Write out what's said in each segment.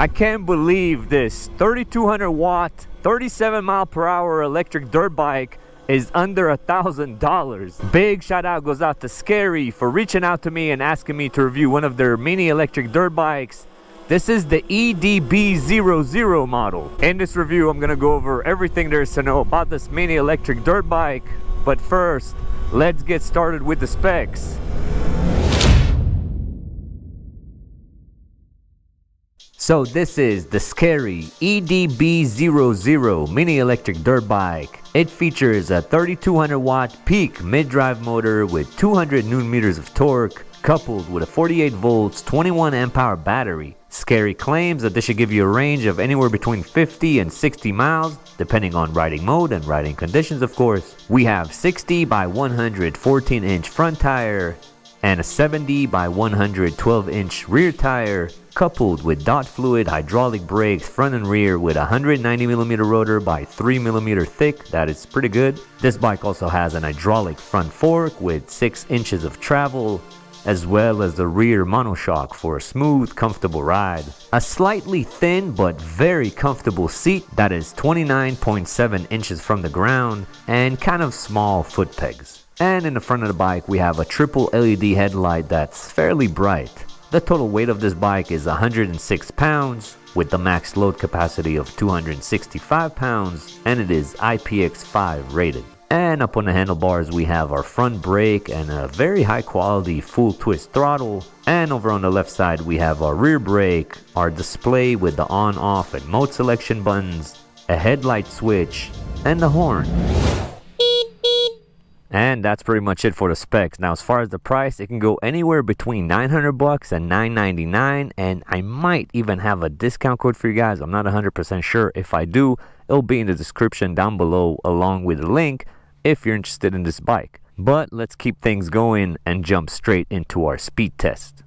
I can't believe this 3200 watt, 37 mile per hour electric dirt bike is under $1,000. Big shout out goes out to Skeri for reaching out to me and asking me to review one of their mini electric dirt bikes. This is the EDB00 model. In this review, I'm gonna go over everything there is to know about this mini electric dirt bike. But first, let's get started with the specs. So this is the Skeri EDB00 mini electric dirt bike. It features a 3200 watt peak mid-drive motor with 200 Newton meters of torque, coupled with a 48 volts 21 amp hour battery. Skeri claims that this should give you a range of anywhere between 50 and 60 miles, depending on riding mode and riding conditions, of course. We have 60 by 100 14-inch front tire and a 70 by 100 12-inch rear tire, coupled with dot fluid hydraulic brakes front and rear with a 190mm rotor by 3mm thick. That is pretty good. This bike also has an hydraulic front fork with 6 inches of travel, as well as the rear monoshock for a smooth, comfortable ride. A slightly thin but very comfortable seat that is 29.7 inches from the ground, and kind of small foot pegs. And in the front of the bike we have a triple LED headlight that's fairly bright. The total weight of this bike is 106 pounds with the max load capacity of 265 pounds, and it is IPX5 rated. And up on the handlebars we have our front brake and a very high quality full twist throttle. And over on the left side we have our rear brake, our display with the on, off and mode selection buttons, a headlight switch, and the horn. And that's pretty much it for the specs. Now as far as the price, it can go anywhere between $900 and $999, and I might even have a discount code for you guys. I'm not 100% sure. If I do, it'll be in the description down below along with a link if you're interested in this bike. But let's keep things going and jump straight into our speed test.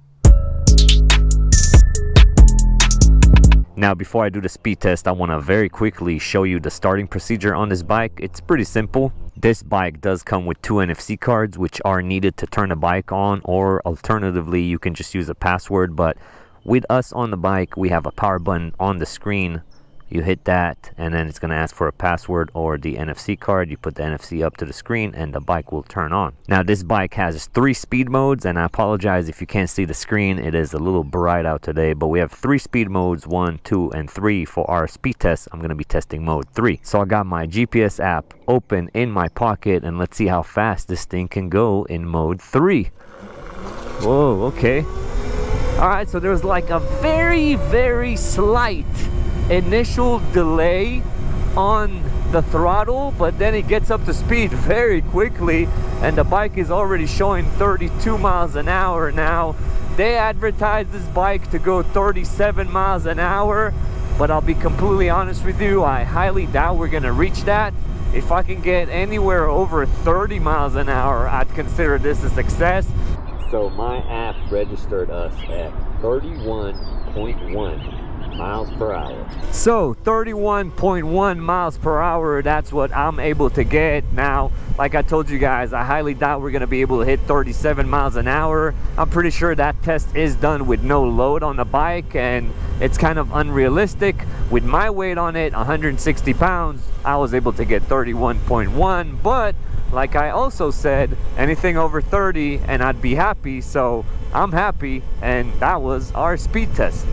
Now before I do the speed test, I want to very quickly show you the starting procedure on this bike. It's pretty simple. This bike does come with 2 NFC cards which are needed to turn the bike on, or alternatively you can just use a password. But with us on the bike, we have a power button on the screen. You hit that and then it's going to ask for a password or the NFC card. You put the NFC up to the screen and the bike will turn on. Now this bike has 3 speed modes, and I apologize if you can't see the screen. It is a little bright out today, but we have 3 speed modes, 1, 2, and 3 for our speed test. I'm going to be testing mode 3. So I got my GPS app open in my pocket, and let's see how fast this thing can go in mode 3. Whoa, okay. Alright, so there's like a very slight initial delay on the throttle, but then it gets up to speed very quickly and the bike is already showing 32 miles an hour now. They advertised this bike to go 37 miles an hour, but I'll be completely honest with you, I highly doubt we're gonna reach that. If I can get anywhere over 30 miles an hour, I'd consider this a success. So my app registered us at 31.1 miles per hour. So 31.1 miles per hour, that's what I'm able to get. Now, like I told you guys, I highly doubt we're going to be able to hit 37 miles an hour. I'm pretty sure that test is done with no load on the bike, and it's kind of unrealistic. With my weight on it, 160 pounds, I was able to get 31.1, but like I also said, anything over 30 and I'd be happy, so I'm happy, and that was our speed test.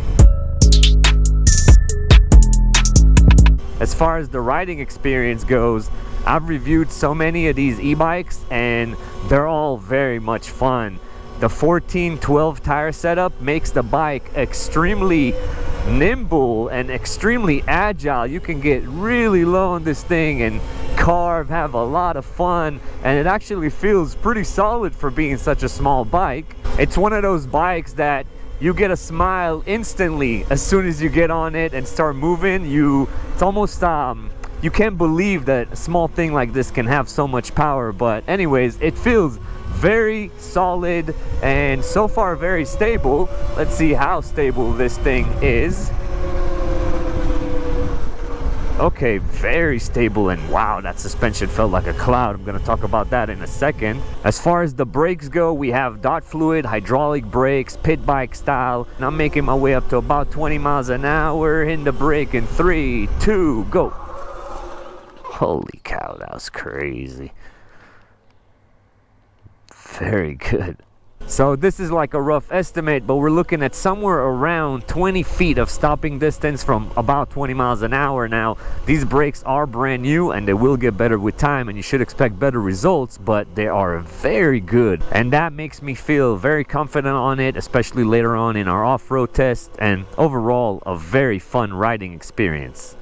As far as the riding experience goes, I've reviewed so many of these e-bikes and they're all very much fun. The 14-12 tire setup makes the bike extremely nimble and extremely agile. You can get really low on this thing and carve, have a lot of fun, and it actually feels pretty solid for being such a small bike. It's one of those bikes that you get a smile instantly as soon as you get on it and start moving. It's almost you can't believe that a small thing like this can have so much power. But anyways, it feels very solid and so far very stable. Let's see how stable this thing is. Okay, very stable, and wow, that suspension felt like a cloud. I'm gonna talk about that in a second. As far as the brakes go, we have dot fluid hydraulic brakes, pit bike style, and I'm making my way up to about 20 miles an hour. In the brake in 3, 2, go. Holy cow, that was crazy. Very good. So this is like a rough estimate, but we're looking at somewhere around 20 feet of stopping distance from about 20 miles an hour. Now, these brakes are brand new and they will get better with time, and you should expect better results, but they are very good. And that makes me feel very confident on it, especially later on in our off-road test, and overall a very fun riding experience.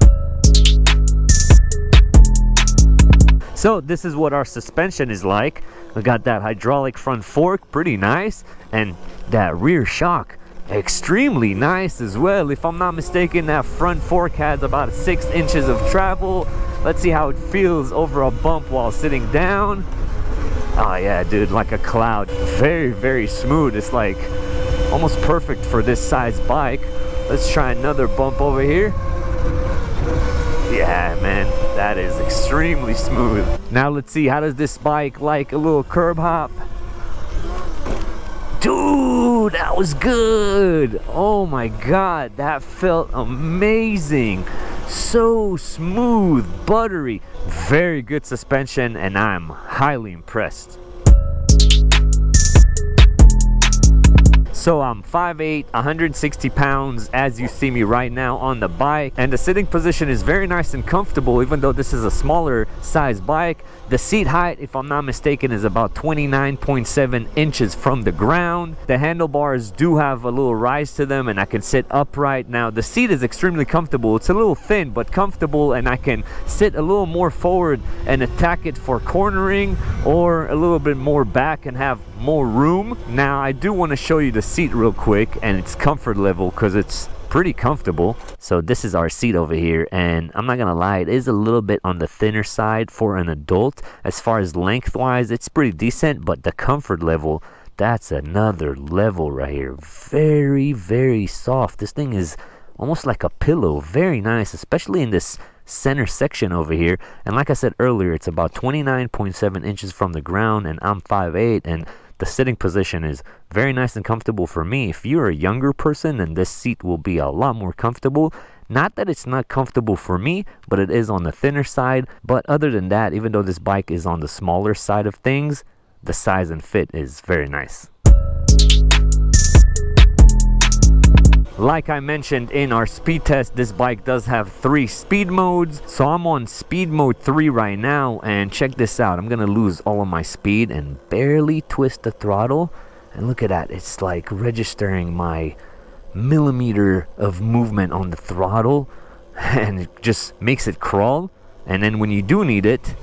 So this is what our suspension is like. We got that hydraulic front fork, pretty nice, and that rear shock, extremely nice as well. If I'm not mistaken, that front fork has about 6 inches of travel. Let's see how it feels over a bump while sitting down. Oh yeah, dude, like a cloud. Very, very smooth. It's like almost perfect for this size bike. Let's try another bump over here. Yeah, man, that is extremely smooth. Now let's see, how does this bike like a little curb hop? Dude, that was good. Oh my God, that felt amazing. So smooth, buttery, very good suspension, and I'm highly impressed. So I'm 5'8", 160 pounds as you see me right now on the bike, and the sitting position is very nice and comfortable. Even though this is a smaller size bike, the seat height, if I'm not mistaken, is about 29.7 inches from the ground. The handlebars do have a little rise to them and I can sit upright. Now the seat is extremely comfortable. It's a little thin but comfortable, and I can sit a little more forward and attack it for cornering, or a little bit more back and have more room. Now I do want to show you the seat real quick and its comfort level, because it's pretty comfortable. So this is our seat over here, and I'm not gonna lie, it is a little bit on the thinner side for an adult. As far as lengthwise, it's pretty decent, but the comfort level, that's another level right here. Very, very soft. This thing is almost like a pillow. Very nice, especially in this center section over here. And like I said earlier, it's about 29.7 inches from the ground, and I'm 5'8", and the sitting position is very nice and comfortable for me. If you're a younger person, then this seat will be a lot more comfortable. Not that it's not comfortable for me, but it is on the thinner side. But other than that, even though this bike is on the smaller side of things, the size and fit is very nice. Like I mentioned in our speed test, this bike does have 3 speed modes. So I'm on speed mode 3 right now, and check this out. I'm gonna lose all of my speed and barely twist the throttle. And look at that, it's like registering my millimeter of movement on the throttle, and it just makes it crawl. And then when you do need it,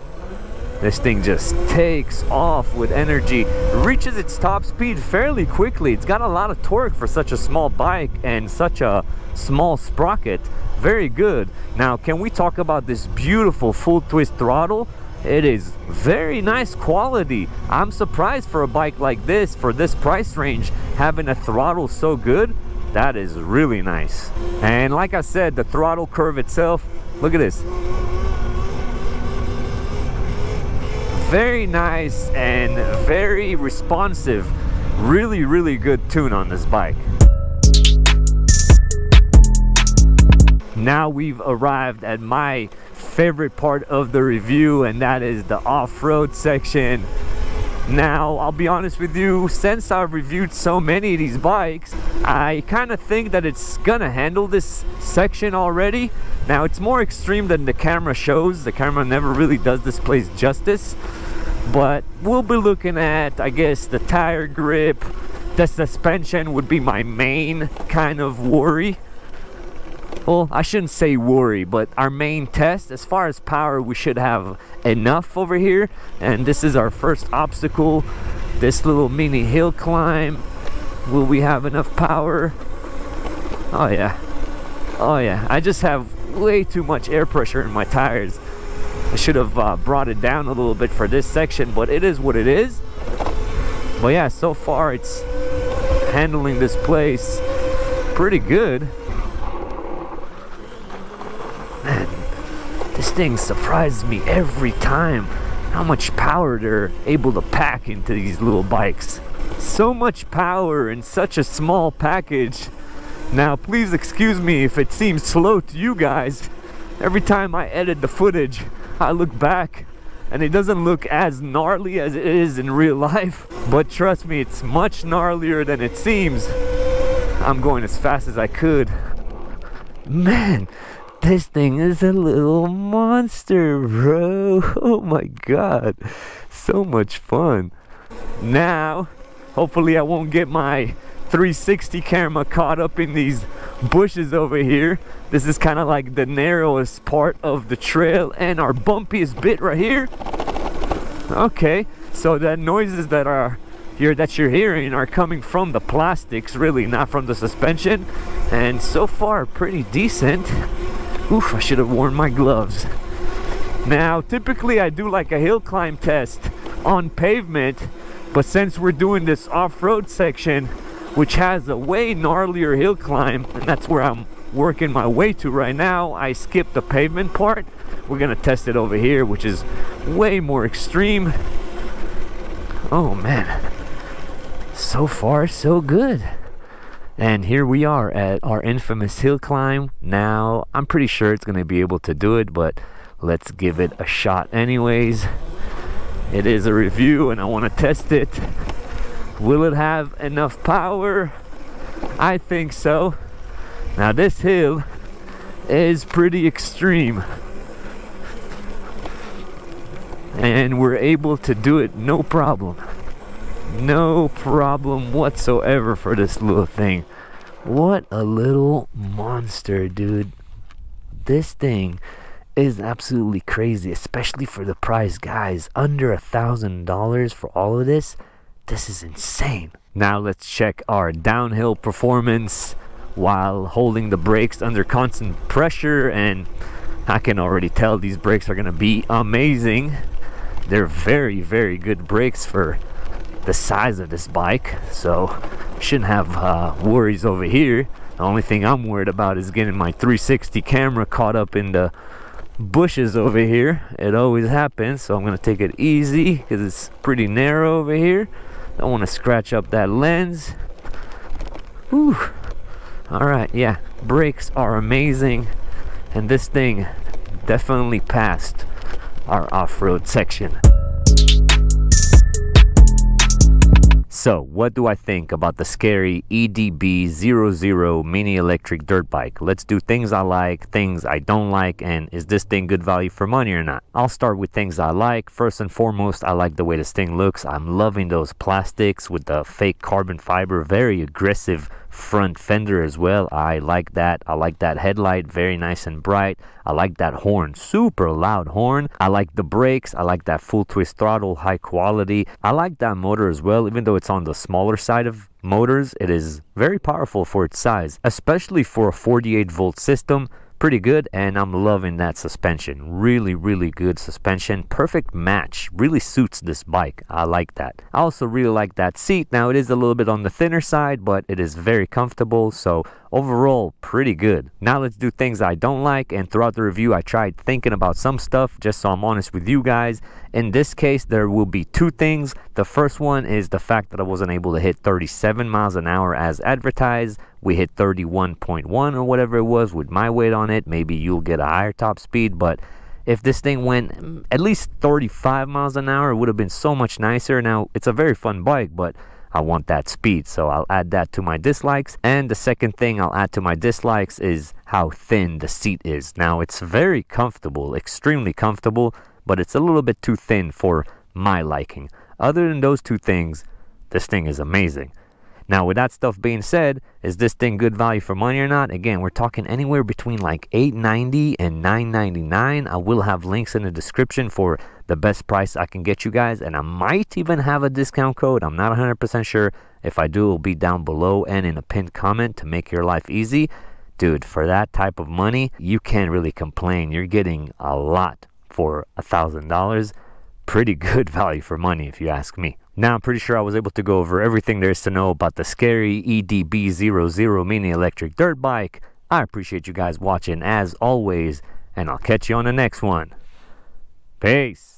this thing just takes off with energy, reaches its top speed fairly quickly. It's got a lot of torque for such a small bike and such a small sprocket. Very good. Now, can we talk about this beautiful full twist throttle? It is very nice quality. I'm surprised for a bike like this, for this price range, having a throttle so good. That is really nice. And like I said, the throttle curve itself, look at this. Very nice and very responsive. Really, really good tune on this bike. Now we've arrived at my favorite part of the review, and that is the off-road section. Now, I'll be honest with you, since I've reviewed so many of these bikes, I kind of think that it's gonna handle this section already. Now, it's more extreme than the camera shows. The camera never really does this place justice. But we'll be looking at, I guess, the tire grip. The suspension would be my main kind of worry. Well, I shouldn't say worry, but our main test. As far as power, we should have enough over here. And this is our first obstacle, this little mini hill climb. Will we have enough power? Oh yeah. Oh yeah. I just have way too much air pressure in my tires. I should have brought it down a little bit for this section, but it is what it is. But yeah, so far it's handling this place pretty good. Man, This thing surprises me every time, how much power they're able to pack into these little bikes. So much power in such a small package. Now please excuse me if it seems slow to you guys. Every time I edit the footage, I look back and it doesn't look as gnarly as it is in real life, but trust me, it's much gnarlier than it seems. I'm going as fast as I could. Man, this thing is a little monster, bro. Oh my god, so much fun. Now hopefully I won't get my 360 camera caught up in these bushes over here. This is kind of like the narrowest part of the trail and our bumpiest bit right here. Okay, so the noises that you're hearing are coming from the plastics, really, not from the suspension, and so far pretty decent. Oof, I should have worn my gloves. Now typically I do like a hill climb test on pavement, but since we're doing this off-road section, which has a way gnarlier hill climb, and that's where I'm working my way to right now, I skipped the pavement part. We're gonna test it over here, which is way more extreme. Oh man, so far so good. And here we are at our infamous hill climb. Now I'm pretty sure it's gonna be able to do it, but let's give it a shot anyways. It is a review and I want to test it. Will it have enough power? I think so. Now this hill is pretty extreme, and we're able to do it no problem. No problem whatsoever for this little thing. What a little monster, dude. This thing is absolutely crazy, especially for the price, guys. Under $1,000 for all of this. This is insane. Now let's check our downhill performance while holding the brakes under constant pressure, and I can already tell these brakes are gonna be amazing. They're very, very good brakes for the size of this bike, so shouldn't have worries over here. The only thing I'm worried about is getting my 360 camera caught up in the bushes over here. It always happens, so I'm gonna take it easy because it's pretty narrow over here. Don't want to scratch up that lens. Whew. Alright, yeah, brakes are amazing, and this thing definitely passed our off-road section. So, what do I think about the Skeri EDB00 mini electric dirt bike? Let's do things I like, things I don't like, and is this thing good value for money or not? I'll start with things I like. First and foremost, I like the way this thing looks. I'm loving those plastics with the fake carbon fiber, very aggressive front fender as well. I like that. I like that headlight, very nice and bright. I like that horn, super loud horn. I like the brakes. I like that full twist throttle, high quality. I like that motor as well, even though it's on the smaller side of motors. It is very powerful for its size, especially for a 48 volt system. Pretty good, and I'm loving that suspension. Really, really good suspension. Perfect match. Really suits this bike. I like that. I also really like that seat. Now, it is a little bit on the thinner side, but it is very comfortable. So, overall, pretty good. Now, let's do things I don't like. And throughout the review, I tried thinking about some stuff, just so I'm honest with you guys. In this case, there will be two things. The first one is the fact that I wasn't able to hit 37 miles an hour as advertised. We hit 31.1 or whatever it was with my weight on it. Maybe you'll get a higher top speed, but if this thing went at least 35 miles an hour, it would have been so much nicer. Now, it's a very fun bike, but I want that speed, so I'll add that to my dislikes. And the second thing I'll add to my dislikes is how thin the seat is. Now, it's very comfortable, extremely comfortable, but it's a little bit too thin for my liking. Other than those two things, this thing is amazing. Now, with that stuff being said, is this thing good value for money or not? Again, we're talking anywhere between like $890 and $999. I will have links in the description for the best price I can get you guys, and I might even have a discount code. I'm not 100% sure. If I do, it'll be down below and in a pinned comment to make your life easy. Dude, for that type of money, you can't really complain. You're getting a lot for $1,000. Pretty good value for money, if you ask me. Now, I'm pretty sure I was able to go over everything there is to know about the Skeri EDB00 mini electric dirt bike. I appreciate you guys watching as always, and I'll catch you on the next one. Peace.